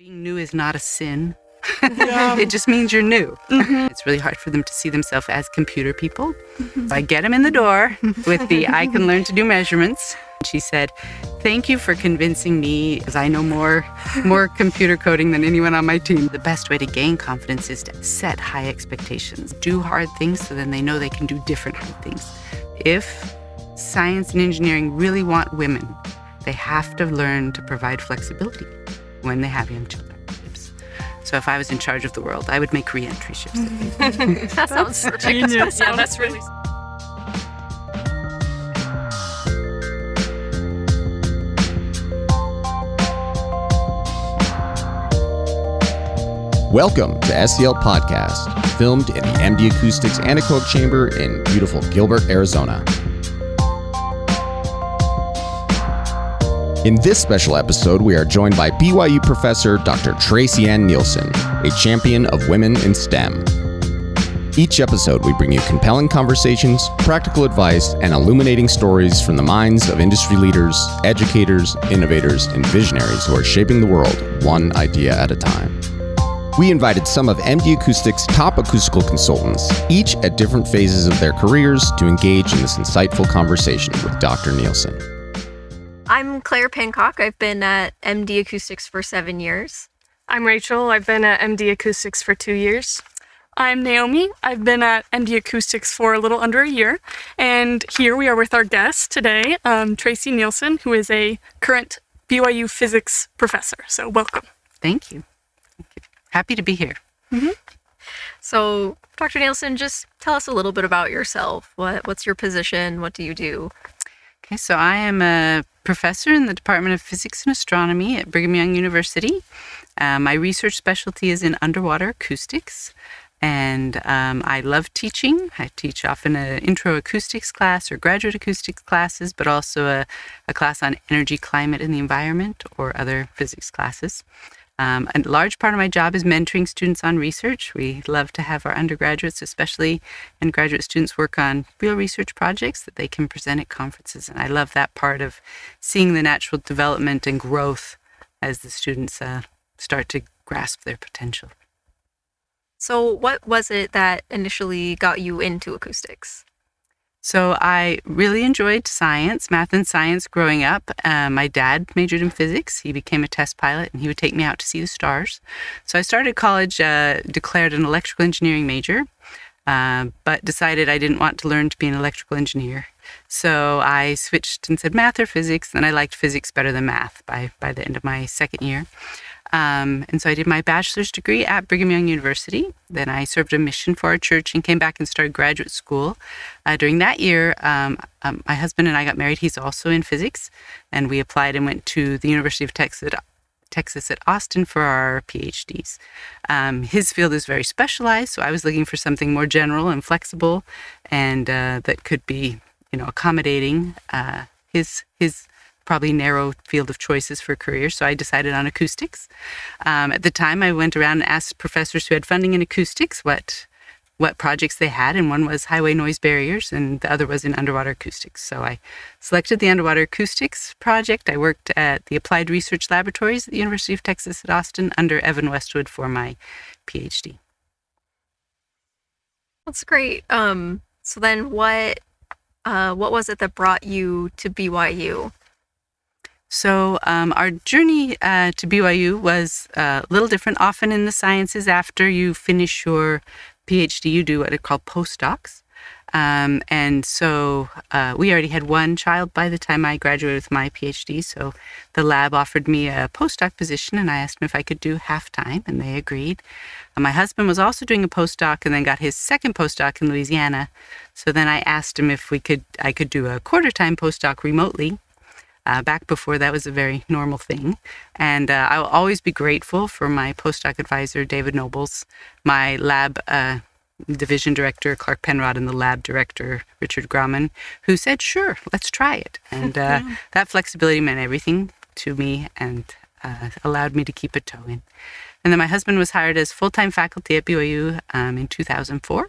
Being new is not a sin. It just means you're new. It's really hard for them to see themselves as computer people. So I get them in the door with the I can learn to do measurements. She said, "Thank you for convincing me, because I know more computer coding than anyone on my team." The best way to gain confidence is to set high expectations. Do hard things so then they know they can do different hard things. If science and engineering really want women, they have to learn to provide flexibility when they have young children. So if I was in charge of the world, I would make re-entry ships. That sounds genius. Yeah, that's really... Welcome to SEL Podcast, filmed in the MD Acoustics Anechoic Chamber in beautiful Gilbert, Arizona. In this special episode, we are joined by BYU professor Dr. Tracianne Neilsen, a champion of women in STEM. Each episode, we bring you compelling conversations, practical advice, and illuminating stories from the minds of industry leaders, educators, innovators, and visionaries who are shaping the world one idea at a time. We invited some of MD Acoustics' top acoustical consultants, each at different phases of their careers, to engage in this insightful conversation with Dr. Neilsen. I'm Claire Pancock. I've been at MD Acoustics for 7 years. I'm Rachel. I've been at MD Acoustics for 2 years. I'm Naomi. I've been at MD Acoustics for a little under a year. And here we are with our guest today, Tracianne Neilsen, who is a current BYU physics professor. So welcome. Thank you. Happy to be here. Mm-hmm. So, Dr. Neilsen, just tell us a little bit about yourself. What's your position? What do you do? Okay, so I am a professor in the Department of Physics and Astronomy at Brigham Young University. My research specialty is in underwater acoustics, and I love teaching. I teach often an intro acoustics class or graduate acoustics classes, but also a class on energy, climate, and the environment, or other physics classes. A large part of my job is mentoring students on research. We love to have our undergraduates, especially, and graduate students work on real research projects that they can present at conferences. And I love that part of seeing the natural development and growth as the students start to grasp their potential. So what was it that initially got you into acoustics? So I really enjoyed science, math and science growing up. My dad majored in physics. He became a test pilot, and he would take me out to see the stars. So I started college, declared an electrical engineering major, but decided I didn't want to learn to be an electrical engineer. So I switched and said math or physics, and I liked physics better than math by the end of my second year. And so I did my bachelor's degree at Brigham Young University. Then I served a mission for our church and came back and started graduate school. During that year, my husband and I got married. He's also in physics, and we applied and went to the University of Texas at Austin for our PhDs. His field is very specialized, so I was looking for something more general and flexible, and that could be, accommodating his probably narrow field of choices for careers, so I decided on acoustics. At the time, I went around and asked professors who had funding in acoustics what projects they had, and one was highway noise barriers, and the other was in underwater acoustics. So I selected the underwater acoustics project. I worked at the Applied Research Laboratories at the University of Texas at Austin under Evan Westwood for my PhD. That's great. So then what was it that brought you to BYU? So our journey to BYU was a little different. Often in the sciences, after you finish your PhD, you do what are called postdocs. And so we already had one child by the time I graduated with my PhD. So the lab offered me a postdoc position, and I asked them if I could do half-time, and they agreed. My husband was also doing a postdoc and then got his second postdoc in Louisiana. So then I asked him if I could do a quarter-time postdoc remotely. Back before that was a very normal thing. And I will always be grateful for my postdoc advisor, David Nobles, my lab division director, Clark Penrod, and the lab director, Richard Grauman, who said, sure, let's try it. And that flexibility meant everything to me and allowed me to keep a toe in. And then my husband was hired as full-time faculty at BYU in 2004.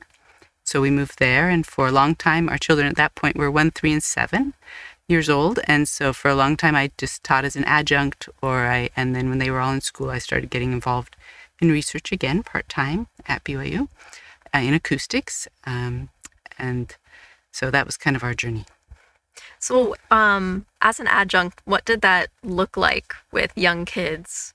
So we moved there, and for a long time, our children at that point were 1, 3, and 7. years old, and so for a long time I just taught as an adjunct, and then when they were all in school, I started getting involved in research again part-time at BYU in acoustics, and so that was kind of our journey. So, as an adjunct, what did that look like with young kids?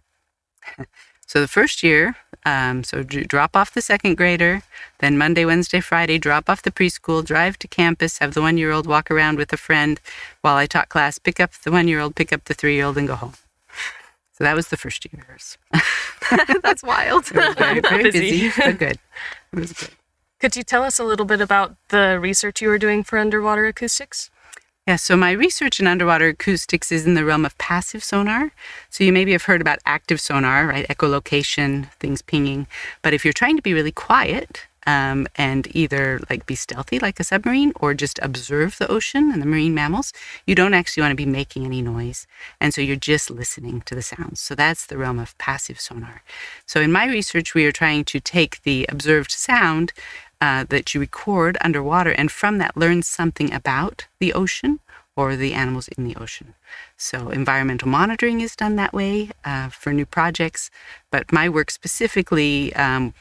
So the first year, drop off the second grader, then Monday, Wednesday, Friday, drop off the preschool, drive to campus, have the 1-year-old walk around with a friend while I taught class, pick up the 1-year-old, pick up the 3-year-old, and go home. So that was the first years. That's wild. It was very, very busy, but good. It was good. Could you tell us a little bit about the research you were doing for underwater acoustics? Yeah, so my research in underwater acoustics is in the realm of passive sonar. So you maybe have heard about active sonar, right? Echolocation, things pinging. But if you're trying to be really quiet and either like be stealthy like a submarine or just observe the ocean and the marine mammals, you don't actually want to be making any noise. And so you're just listening to the sounds. So that's the realm of passive sonar. So in my research, we are trying to take the observed sound that you record underwater, and from that learn something about the ocean or the animals in the ocean. So environmental monitoring is done that way for new projects, but my work specifically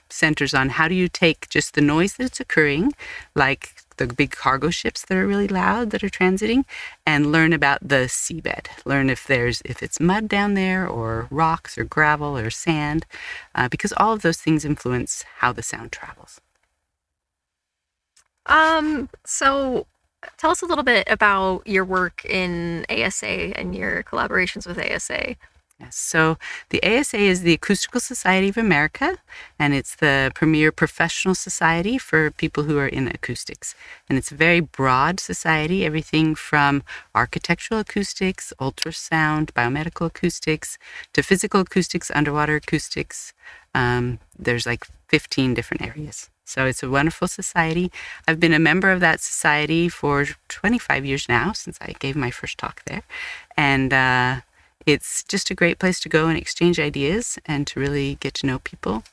centers on how do you take just the noise that's occurring, like the big cargo ships that are really loud that are transiting, and learn about the seabed. Learn if it's mud down there or rocks or gravel or sand, because all of those things influence how the sound travels. So tell us a little bit about your work in ASA and your collaborations with ASA. Yes, so the ASA is the Acoustical Society of America, and it's the premier professional society for people who are in acoustics. And it's a very broad society, everything from architectural acoustics, ultrasound, biomedical acoustics, to physical acoustics, underwater acoustics. There's like 15 different areas. So it's a wonderful society. I've been a member of that society for 25 years now, since I gave my first talk there. And it's just a great place to go and exchange ideas and to really get to know people.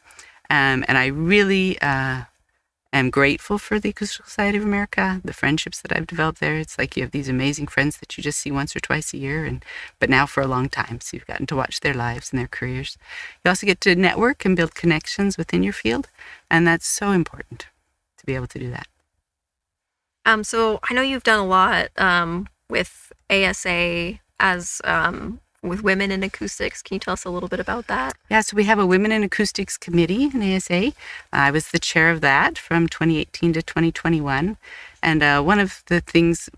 And I really am grateful for the Acoustical Society of America, the friendships that I've developed there. It's like you have these amazing friends that you just see once or twice a year, but now for a long time. So you've gotten to watch their lives and their careers. You also get to network and build connections within your field, and that's so important to be able to do that. So I know you've done a lot with ASA as with women in acoustics. Can you tell us a little bit about that? Yeah, so we have a Women in Acoustics committee in ASA. I was the chair of that from 2018 to 2021. And one of the things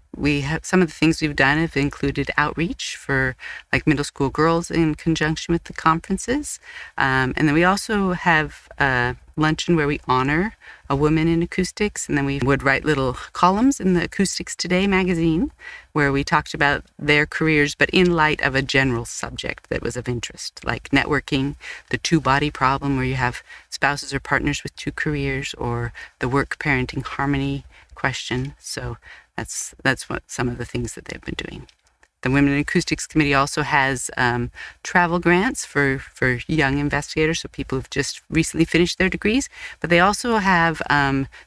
some of the things we've done have included outreach for like middle school girls in conjunction with the conferences. And then we also have a luncheon where we honor a woman in acoustics. And then we would write little columns in the Acoustics Today magazine where we talked about their careers, but in light of a general subject that was of interest, like networking, the two-body problem where you have spouses or partners with two careers, or the work-parenting harmony question. So that's what some of the things that they've been doing. The Women in Acoustics Committee also has travel grants for young investigators, so people who've just recently finished their degrees, but they also have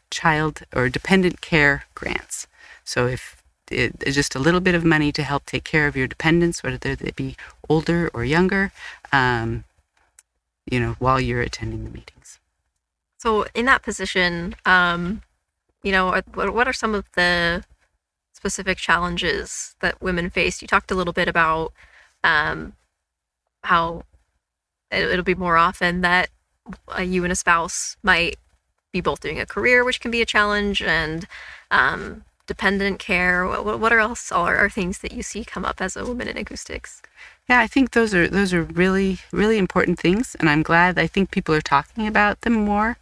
child or dependent care grants. So if it's just a little bit of money to help take care of your dependents, whether they be older or younger, while you're attending the meetings. So in that position, what are some of the specific challenges that women face? You talked a little bit about how it'll be more often that you and a spouse might be both doing a career, which can be a challenge, and dependent care. What else are things that you see come up as a woman in acoustics? Yeah, I think those are really, really important things, and I'm glad. I think people are talking about them more.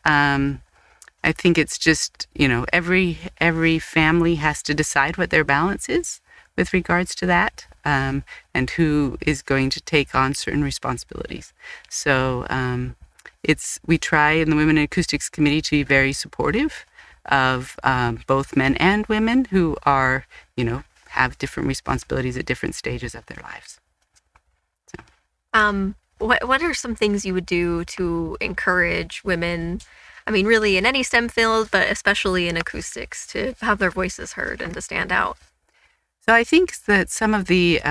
I think it's just, every family has to decide what their balance is with regards to that, and who is going to take on certain responsibilities. So we try in the Women in Acoustics Committee to be very supportive of both men and women who are, have different responsibilities at different stages of their lives. So. What are some things you would do to encourage women, really in any STEM field, but especially in acoustics, to have their voices heard and to stand out? So I think that some of the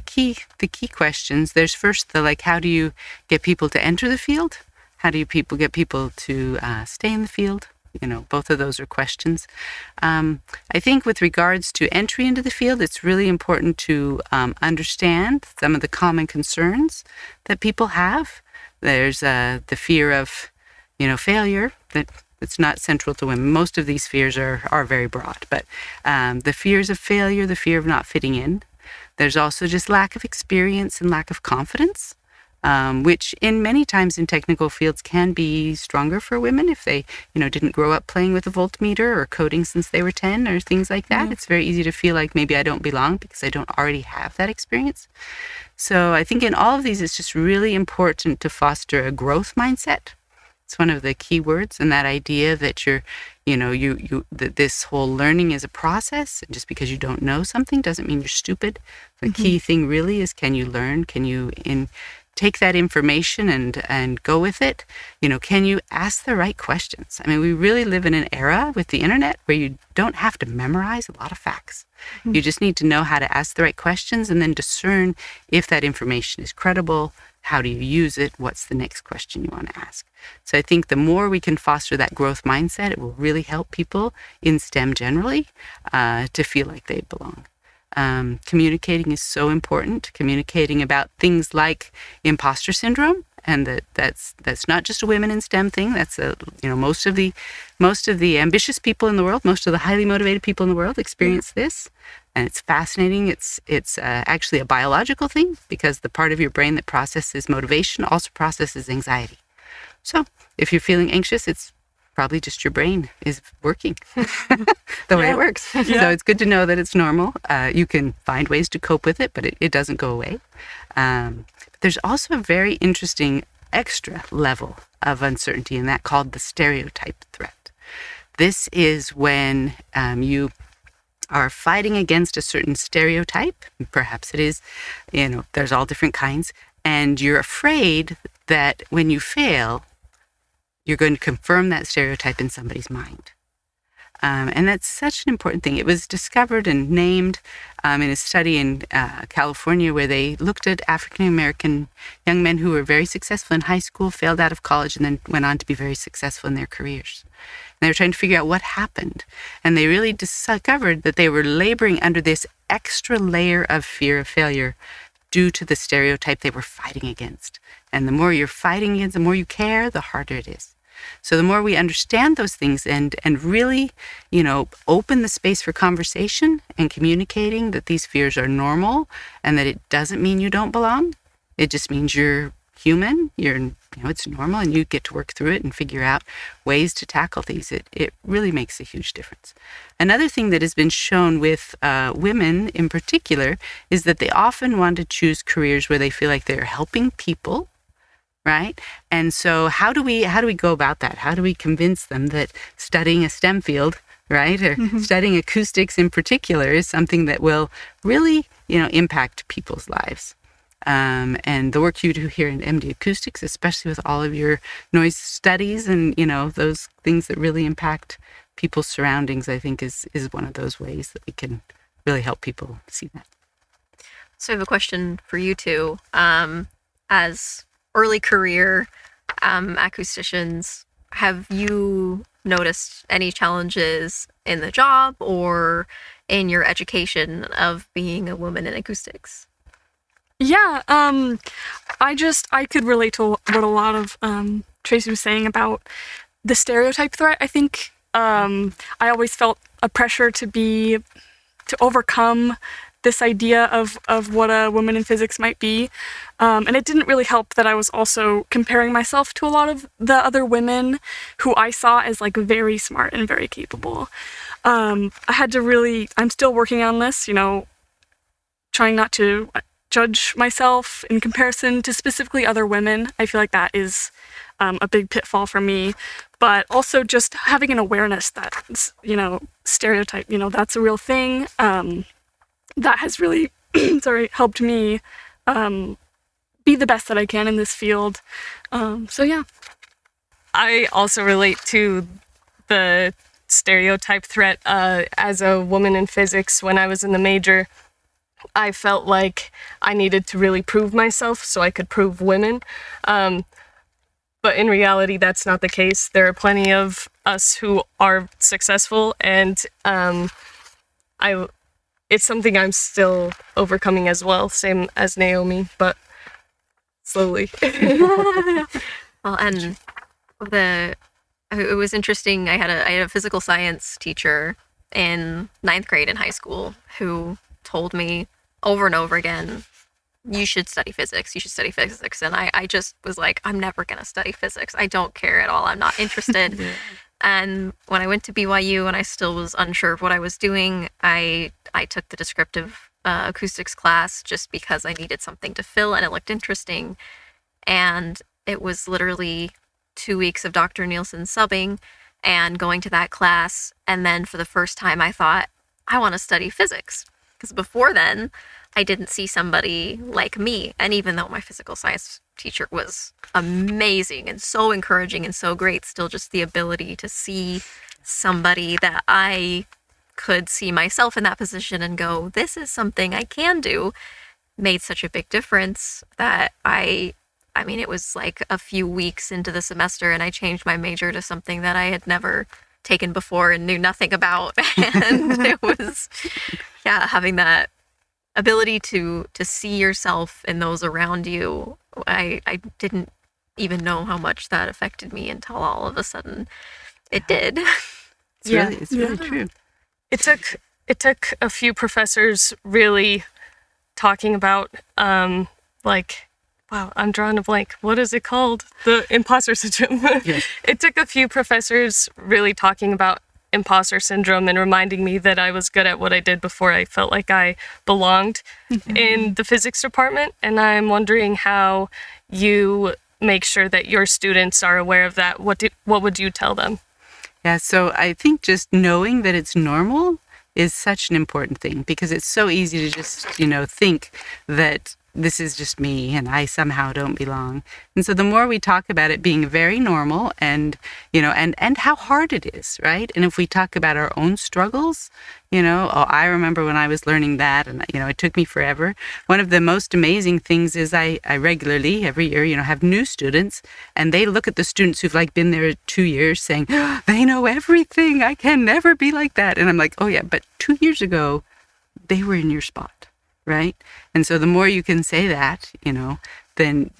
key questions. There's first the how do you get people to enter the field? How do you get people to stay in the field? Both of those are questions. I think with regards to entry into the field, it's really important to understand some of the common concerns that people have. There's the fear of, failure that's not central to women. Most of these fears are very broad, but the fears of failure, the fear of not fitting in. There's also just lack of experience and lack of confidence. Which in many times in technical fields can be stronger for women if they, didn't grow up playing with a voltmeter or coding since they were 10 or things like that. Mm-hmm. It's very easy to feel like maybe I don't belong because I don't already have that experience. So I think in all of these, it's just really important to foster a growth mindset. It's one of the key words, and that idea that that this whole learning is a process. And just because you don't know something doesn't mean you're stupid. The mm-hmm. key thing really is, can you learn? Can you take that information and go with it? Can you ask the right questions? I mean, we really live in an era with the internet where you don't have to memorize a lot of facts. Mm-hmm. You just need to know how to ask the right questions and then discern if that information is credible. How do you use it? What's the next question you want to ask? So I think the more we can foster that growth mindset, it will really help people in STEM generally to feel like they belong. Communicating is so important. Communicating about things like imposter syndrome, and that's not just a women in STEM thing. That's most of the ambitious people in the world, most of the highly motivated people in the world experience this, and it's fascinating. It's actually a biological thing because the part of your brain that processes motivation also processes anxiety. So if you're feeling anxious, it's probably just your brain is working the way it works. Yeah. So it's good to know that it's normal. You can find ways to cope with it, but it doesn't go away. There's also a very interesting extra level of uncertainty, and that called the stereotype threat. This is when you are fighting against a certain stereotype. Perhaps it is, there's all different kinds, and you're afraid that when you fail, you're going to confirm that stereotype in somebody's mind. And that's such an important thing. It was discovered and named in a study in California where they looked at African-American young men who were very successful in high school, failed out of college, and then went on to be very successful in their careers. And they were trying to figure out what happened. And they really discovered that they were laboring under this extra layer of fear of failure due to the stereotype they were fighting against. And the more you're fighting against, the more you care, the harder it is. So the more we understand those things and really, open the space for conversation and communicating that these fears are normal and that it doesn't mean you don't belong. It just means you're human, it's normal, and you get to work through it and figure out ways to tackle these. It really makes a huge difference. Another thing that has been shown with women in particular is that they often want to choose careers where they feel like they're helping people, right? And so how do we go about that? How do we convince them that studying a STEM field, right, or studying acoustics in particular is something that will really, impact people's lives? And the work you do here in MD Acoustics, especially with all of your noise studies and, those things that really impact people's surroundings, I think is one of those ways that we can really help people see that. So I have a question for you two. As early career acousticians, have you noticed any challenges in the job or in your education of being a woman in acoustics? Yeah, I could relate to what a lot of Tracy was saying about the stereotype threat. I think I always felt a pressure to overcome this idea of what a woman in physics might be. And it didn't really help that I was also comparing myself to a lot of the other women who I saw as very smart and very capable. I'm still working on this, trying not to judge myself in comparison to specifically other women. I feel like that is a big pitfall for me, but also just having an awareness that, stereotype, that's a real thing. That has really, helped me be the best that I can in this field. So yeah. I also relate to the stereotype threat. As a woman in physics, when I was in the major, I felt like I needed to really prove myself so I could prove women. But in reality, that's not the case. There are plenty of us who are successful, and it's something I'm still overcoming as well, same as Naomi, but slowly. Well, and it was interesting. I had a physical science teacher in 9th grade in high school who told me over and over again, you should study physics. You should study physics. And I just was like, I'm never going to study physics. I don't care at all. I'm not interested. Yeah. And when I went to BYU and I still was unsure of what I was doing, I took the descriptive acoustics class just because I needed something to fill and it looked interesting. And it was literally 2 weeks of Dr. Neilsen subbing and going to that class. And then for the first time, I thought, I want to study physics. Because before then, I didn't see somebody like me. And even though my physical science teacher was amazing and so encouraging and so great, still just the ability to see somebody that I could see myself in that position and go, this is something I can do, made such a big difference that I mean, it was like a few weeks into the semester and I changed my major to something that I had never taken before and knew nothing about. And it was, yeah, having that ability to see yourself in those around you. I didn't even know how much that affected me until all of a sudden it did. It's really true. It took a few professors really talking about wow, I'm drawing a blank. What is it called? The imposter syndrome. Yes. It took a few professors really talking about imposter syndrome and reminding me that I was good at what I did before I felt like I belonged in the physics department. And I'm wondering how you make sure that your students are aware of that. What would you tell them? Yeah, so I think just knowing that it's normal is such an important thing, because it's so easy to just, think that this is just me and I somehow don't belong. And so the more we talk about it being very normal and, and how hard it is, right? And if we talk about our own struggles, I remember when I was learning that and, it took me forever. One of the most amazing things is I regularly every year, have new students, and they look at the students who've been there 2 years saying, oh, they know everything. I can never be like that. And I'm like, oh yeah, but 2 years ago, they were in your spot. Right. And so the more you can say that, then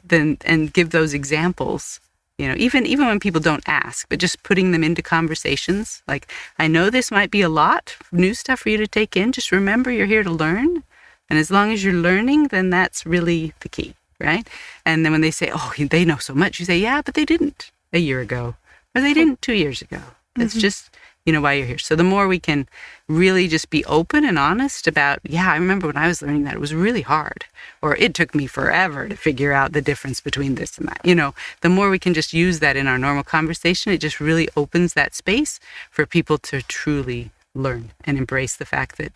and give those examples, even when people don't ask, but just putting them into conversations. Like, I know this might be a lot of new stuff for you to take in. Just remember, you're here to learn. And as long as you're learning, then that's really the key. Right. And then when they say, oh, they know so much, you say, yeah, but they didn't a year ago, or they didn't 2 years ago. It's just, why you're here. So the more we can really just be open and honest about, yeah, I remember when I was learning that it was really hard, or it took me forever to figure out the difference between this and that. The more we can just use that in our normal conversation, it just really opens that space for people to truly learn and embrace the fact that,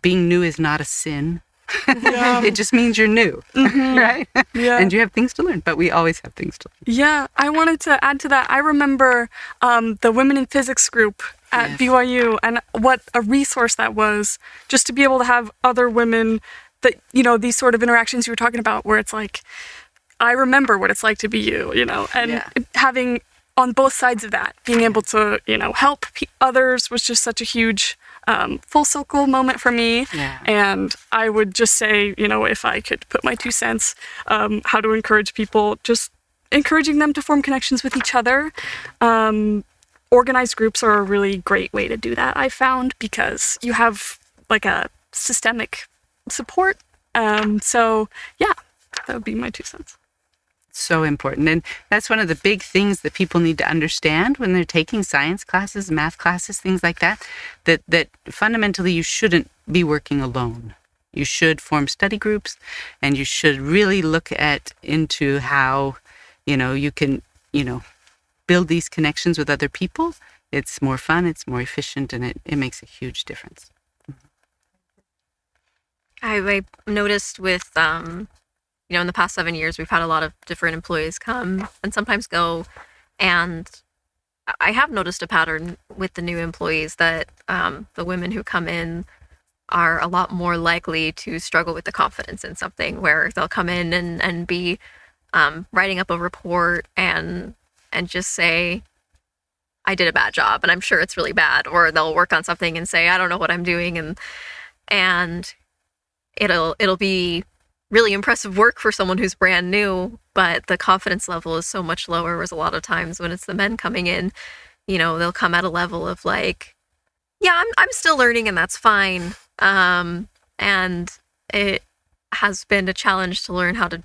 being new is not a sin. Yeah. It just means you're new, right? Yeah. And you have things to learn, but we always have things to learn. Yeah, I wanted to add to that. I remember the Women in Physics group at BYU, and what a resource that was, just to be able to have other women that, these sort of interactions you were talking about, where it's like, I remember what it's like to be you, and having on both sides of that, being able to, help others was just such a huge full circle moment for me. Yeah. And I would just say, if I could put my 2 cents, how to encourage people, just encouraging them to form connections with each other. Organized groups are a really great way to do that, I found, because you have a systemic support. So yeah, that would be my 2 cents. So important. And that's one of the big things that people need to understand when they're taking science classes, math classes, things like that, that fundamentally you shouldn't be working alone. You should form study groups, and you should really look into how, you can, build these connections with other people. It's more fun, it's more efficient, and it makes a huge difference. I noticed with, in the past 7 years, we've had a lot of different employees come and sometimes go. And I have noticed a pattern with the new employees that the women who come in are a lot more likely to struggle with the confidence in something, where they'll come in and be writing up a report and just say, I did a bad job and I'm sure it's really bad, or they'll work on something and say, I don't know what I'm doing, and it'll be really impressive work for someone who's brand new, but the confidence level is so much lower. Whereas a lot of times when it's the men coming in, they'll come at a level of like, yeah, I'm still learning and that's fine. And it has been a challenge to learn how to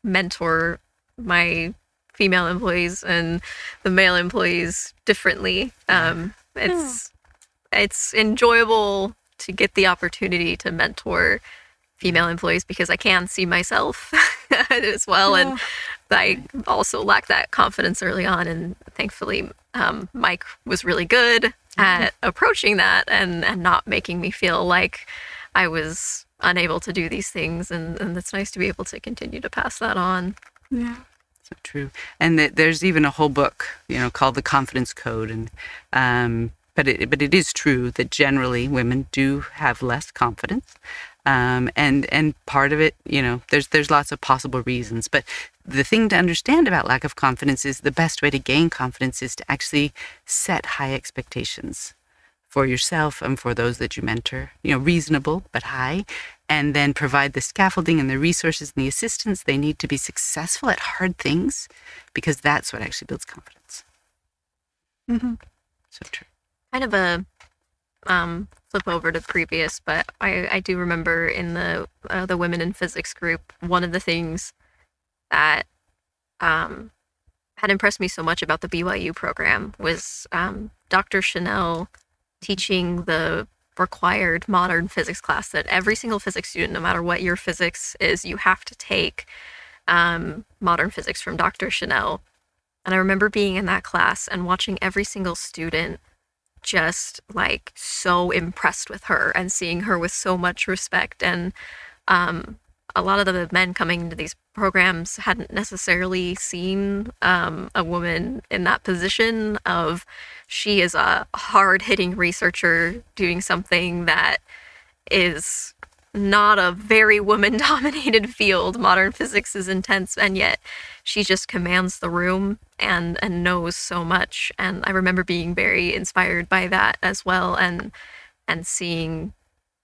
mentor my female employees and the male employees differently. It's enjoyable to get the opportunity to mentor female employees because I can see myself as well. Yeah. And I also lacked that confidence early on. And thankfully, Mike was really good at approaching that and not making me feel like I was unable to do these things. And it's nice to be able to continue to pass that on. Yeah. So true. And there's even a whole book, called The Confidence Code. And but it is true that generally women do have less confidence. And part of it, there's lots of possible reasons. But the thing to understand about lack of confidence is the best way to gain confidence is to actually set high expectations for yourself and for those that you mentor, reasonable but high, and then provide the scaffolding and the resources and the assistance they need to be successful at hard things, because that's what actually builds confidence. Mm-hmm. So true. Kind of a flip over to previous, but I do remember in the Women in Physics group, one of the things that had impressed me so much about the BYU program was Dr. Chanel teaching the required modern physics class that every single physics student, no matter what your physics is, you have to take modern physics from Dr. Chanel. And I remember being in that class and watching every single student just like so impressed with her and seeing her with so much respect. And a lot of the men coming into these programs hadn't necessarily seen a woman in that position of, she is a hard-hitting researcher doing something that is not a very woman-dominated field. Modern physics is intense, and yet she just commands the room and knows so much. And I remember being very inspired by that as well, and seeing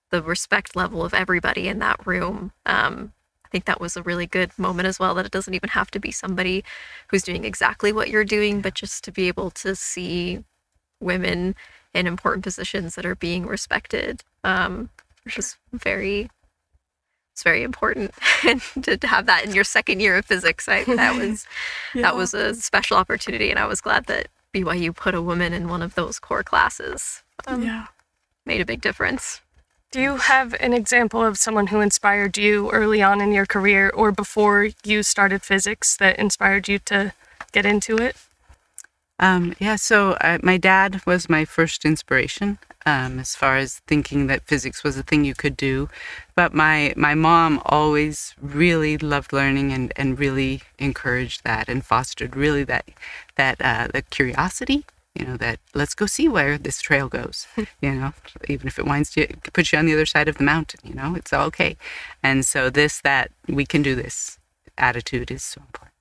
the respect level of everybody in that room. I think that was a really good moment as well, that it doesn't even have to be somebody who's doing exactly what you're doing, but just to be able to see women in important positions that are being respected, which is very important. And to have that in your second year of physics, that was a special opportunity, and I was glad that BYU put a woman in one of those core classes. Made a big difference. Do you have an example of someone who inspired you early on in your career or before you started physics that inspired you to get into it? So my dad was my first inspiration as far as thinking that physics was a thing you could do. But my mom always really loved learning and really encouraged that and fostered really that the curiosity, that let's go see where this trail goes, even if it puts you on the other side of the mountain, it's all okay. And so that we can do this attitude is so important.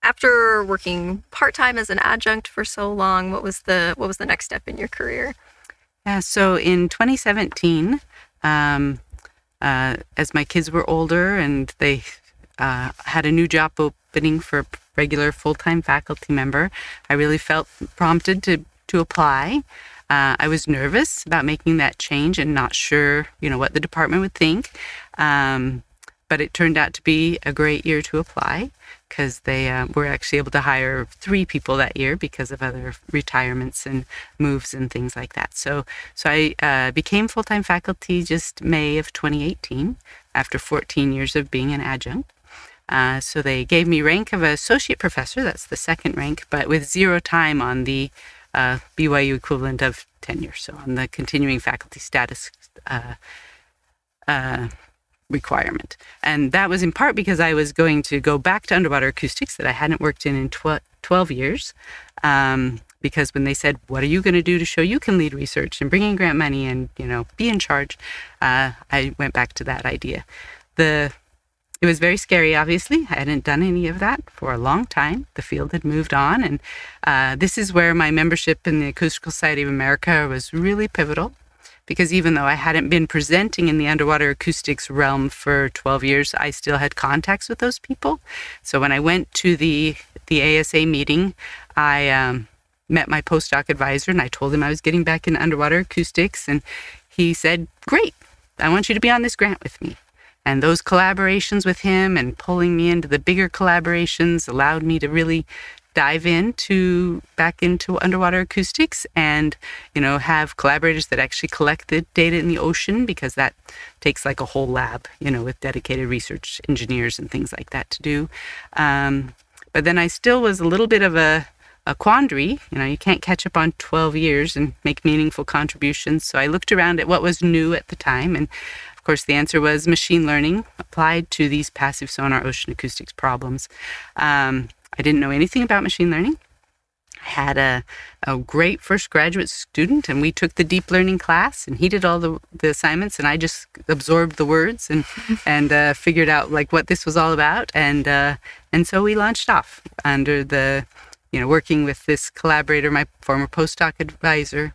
After working part-time as an adjunct for so long, what was the next step in your career? Yeah, so in 2017, as my kids were older and they had a new job opening for a regular full-time faculty member, I really felt prompted to apply. I was nervous about making that change and not sure, what the department would think. But it turned out to be a great year to apply, because they were actually able to hire 3 people that year because of other retirements and moves and things like that. So I became full-time faculty just May of 2018 after 14 years of being an adjunct. So they gave me rank of associate professor, that's the second rank, but with 0 time on the BYU equivalent of tenure, so on the continuing faculty status requirement. And that was in part because I was going to go back to underwater acoustics that I hadn't worked in 12 years. Because when they said, what are you going to do to show you can lead research and bring in grant money and, be in charge, I went back to that idea. It was very scary, obviously. I hadn't done any of that for a long time. The field had moved on. And this is where my membership in the Acoustical Society of America was really pivotal. Because even though I hadn't been presenting in the underwater acoustics realm for 12 years, I still had contacts with those people. So when I went to the ASA meeting, I met my postdoc advisor and I told him I was getting back into underwater acoustics. And he said, great, I want you to be on this grant with me. And those collaborations with him and pulling me into the bigger collaborations allowed me to really dive back into underwater acoustics and, have collaborators that actually collect the data in the ocean, because that takes like a whole lab, with dedicated research engineers and things like that to do. But then I still was a little bit of a quandary. You can't catch up on 12 years and make meaningful contributions. So I looked around at what was new at the time. And of course, the answer was machine learning applied to these passive sonar ocean acoustics problems. I didn't know anything about machine learning. I had a great first graduate student, and we took the deep learning class, and he did all the assignments, and I just absorbed the words and figured out like what this was all about. And so we launched off under the, working with this collaborator, my former postdoc advisor.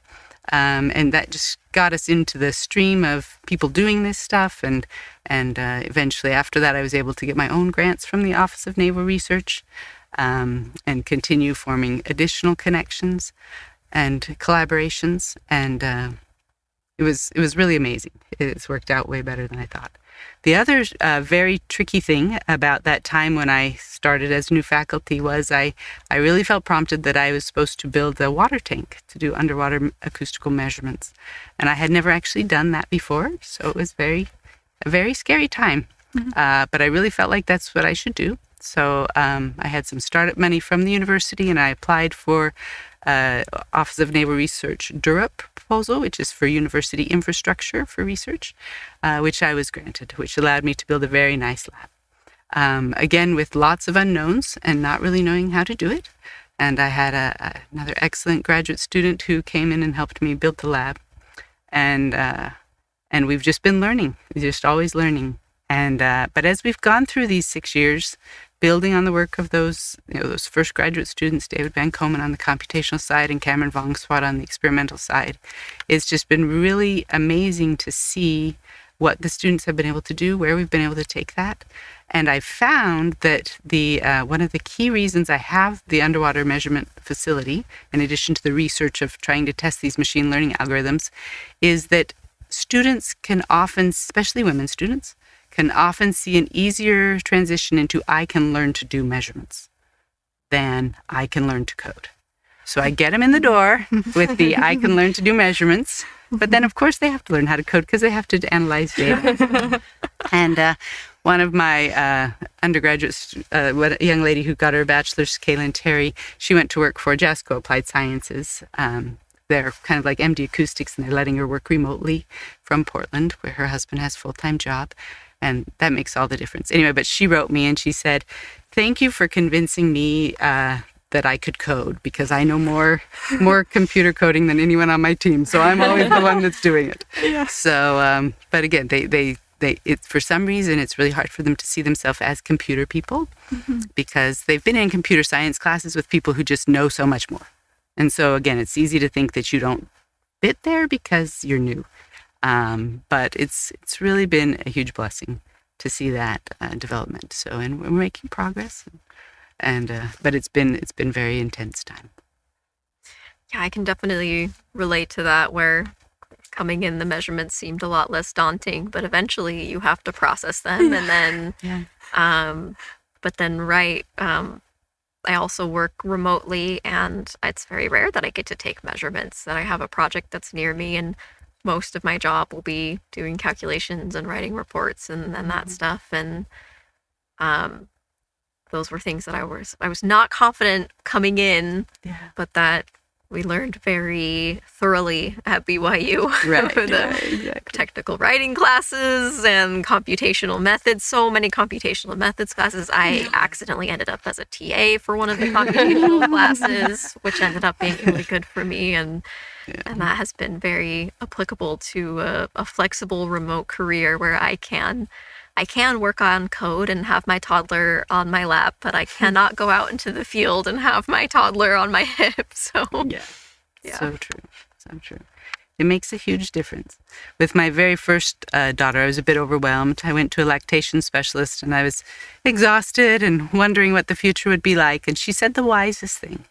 And that just got us into the stream of people doing this stuff. And eventually after that, I was able to get my own grants from the Office of Naval Research, and continue forming additional connections and collaborations. And it was really amazing. It's worked out way better than I thought. The other very tricky thing about that time when I started as new faculty was I really felt prompted that I was supposed to build a water tank to do underwater acoustical measurements. And I had never actually done that before, so it was a very scary time. Mm-hmm. But I really felt like that's what I should do. So I had some startup money from the university, and I applied for Office of Naval Research DURUP proposal, which is for university infrastructure for research, which I was granted, which allowed me to build a very nice lab. Again, with lots of unknowns and not really knowing how to do it. And I had another excellent graduate student who came in and helped me build the lab. And we've just been learning, just always learning. And but as we've gone through these 6 years, building on the work of those first graduate students, David Van Komen on the computational side and Cameron Vongswat on the experimental side, it's just been really amazing to see what the students have been able to do, where we've been able to take that. And I've found that one of the key reasons I have the underwater measurement facility, in addition to the research of trying to test these machine learning algorithms, is that students can often, especially women students, can often see an easier transition into I can learn to do measurements than I can learn to code. So I get them in the door with the I can learn to do measurements, but then of course they have to learn how to code because they have to analyze data. And one of my undergraduates, a young lady who got her bachelor's, Kaylin Terry, she went to work for JASCO Applied Sciences. They're kind of like MD Acoustics, and they're letting her work remotely from Portland, where her husband has a full-time job. And that makes all the difference. Anyway, but she wrote me and she said, thank you for convincing me that I could code, because I know more computer coding than anyone on my team. So I'm always the one that's doing it. Yeah. So, but again, they for some reason, it's really hard for them to see themselves as computer people, mm-hmm. because they've been in computer science classes with people who just know so much more. And so again, it's easy to think that you don't fit there because you're new. But it's really been a huge blessing to see that development. So, and we're making progress, but it's been very intense time. Yeah, I can definitely relate to that, where coming in, the measurements seemed a lot less daunting, but eventually you have to process them, and then, yeah. But then, right. I also work remotely, and it's very rare that I get to take measurements, that I have a project that's near me, and most of my job will be doing calculations and writing reports and that mm-hmm. stuff. And those were things that I was not confident coming in, yeah. but that we learned very thoroughly at BYU. Right, The exactly. technical writing classes and computational methods, so many computational methods classes. I accidentally ended up as a TA for one of the computational classes, which ended up being really good for me. And that has been very applicable to a flexible remote career where I can work on code and have my toddler on my lap, but I cannot go out into the field and have my toddler on my hip. So Yeah. So true. So true. It makes a huge difference. With my very first daughter, I was a bit overwhelmed. I went to a lactation specialist and I was exhausted and wondering what the future would be like. And she said the wisest thing.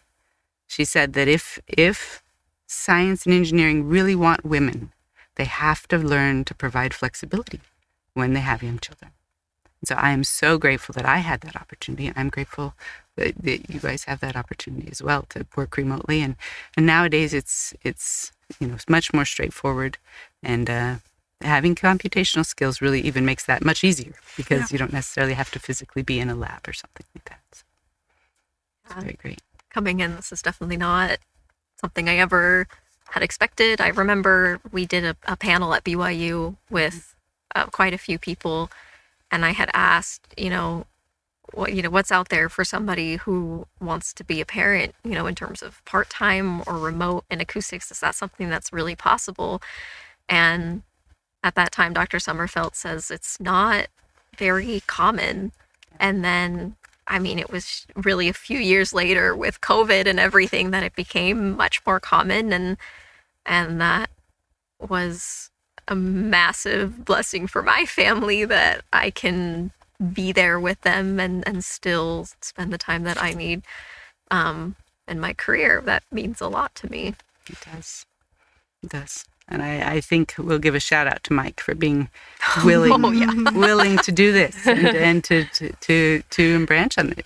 She said that if science and engineering really want women, they have to learn to provide flexibility when they have young children. And so I am so grateful that I had that opportunity, and I'm grateful that you guys have that opportunity as well to work remotely. And nowadays it's much more straightforward, and having computational skills really even makes that much easier because you don't necessarily have to physically be in a lab or something like that. So it's very great. Coming in, this is definitely not something I ever had expected. I remember we did a panel at BYU with quite a few people, and I had asked, what's out there for somebody who wants to be a parent, in terms of part-time or remote in acoustics. Is that something that's really possible? And at that time, Dr. Sommerfeld says it's not very common. And then, it was really a few years later with COVID and everything that it became much more common. And that was a massive blessing for my family that I can be there with them and still spend the time that I need in my career. That means a lot to me. It does. It does. And I think we'll give a shout out to Mike for being willing to do this and to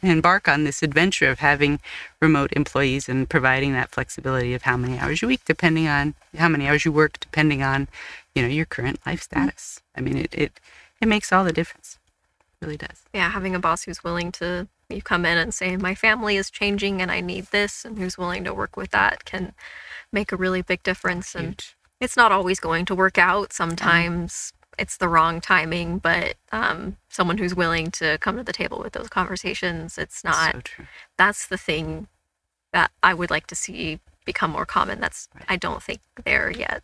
embark on this adventure of having remote employees and providing that flexibility of how many hours you work, depending on how many hours you work, depending on your current life status. It makes all the difference. It really does. Yeah, having a boss who's willing to come in and say, my family is changing and I need this, and who's willing to work with that can make a really big difference. Huge. And it's not always going to work out. Sometimes it's the wrong timing, but someone who's willing to come to the table with those conversations, it's not. So true. That's the thing that I would like to see become more common. I don't think there yet.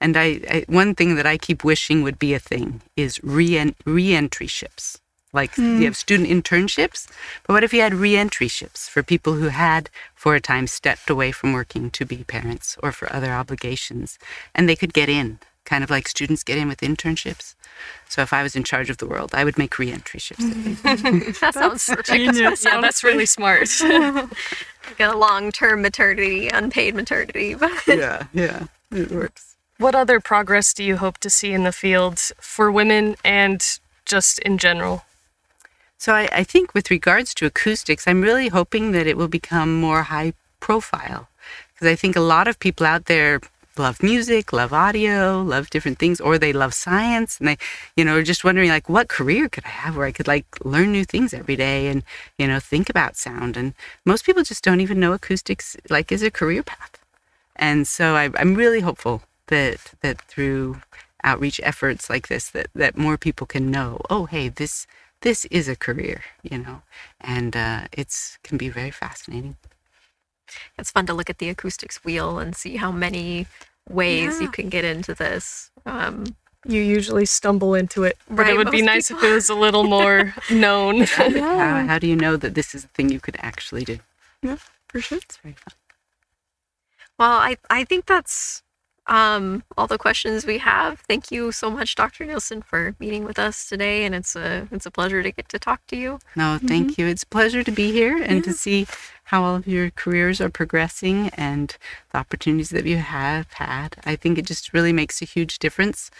And I one thing that I keep wishing would be a thing is re-entry ships. Like you have student internships, but what if you had re-entry ships for people who had, for a time, stepped away from working to be parents or for other obligations, and they could get in, kind of like students get in with internships. So if I was in charge of the world, I would make re-entry ships. That sounds perfect. Genius. Yeah, that's really smart. Like a long-term maternity, unpaid maternity. Yeah, it works. What other progress do you hope to see in the field for women and just in general? So I think with regards to acoustics, I'm really hoping that it will become more high profile, because I think a lot of people out there love music, love audio, love different things, or they love science, and they, are just wondering, like, what career could I have where I could, like, learn new things every day and, think about sound. And most people just don't even know acoustics, like, is a career path. And so I'm really hopeful that through outreach efforts like this, that more people can know, oh, hey, this is a career, and it can be very fascinating. It's fun to look at the acoustics wheel and see how many ways you can get into this. You usually stumble into it, but Right, it would be most nice people. if it was a little more known. How do you know that this is a thing you could actually do? Yeah, for sure. It's very fun. Well, I think that's all the questions we have. Thank you so much, Dr. Neilsen, for meeting with us today, and it's a pleasure to get to talk to you. No, thank you. It's a pleasure to be here and to see how all of your careers are progressing and the opportunities that you have had. I think it just really makes a huge difference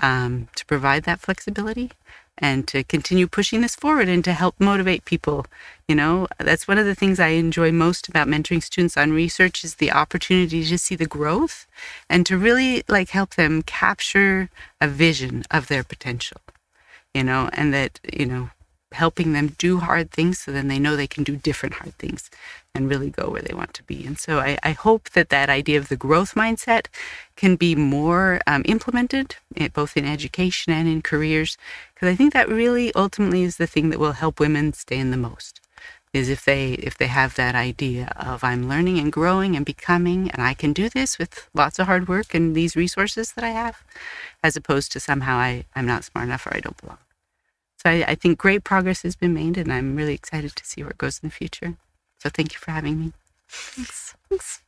to provide that flexibility and to continue pushing this forward and to help motivate people. That's one of the things I enjoy most about mentoring students on research is the opportunity to see the growth and to really help them capture a vision of their potential, and that, helping them do hard things so then they know they can do different hard things and really go where they want to be. And so I hope that idea of the growth mindset can be more implemented both in education and in careers, because I think that really ultimately is the thing that will help women stay in the most, is if they have that idea of I'm learning and growing and becoming, and I can do this with lots of hard work and these resources that I have, as opposed to somehow I'm not smart enough or I don't belong. So I think great progress has been made, and I'm really excited to see where it goes in the future. So thank you for having me. Thanks.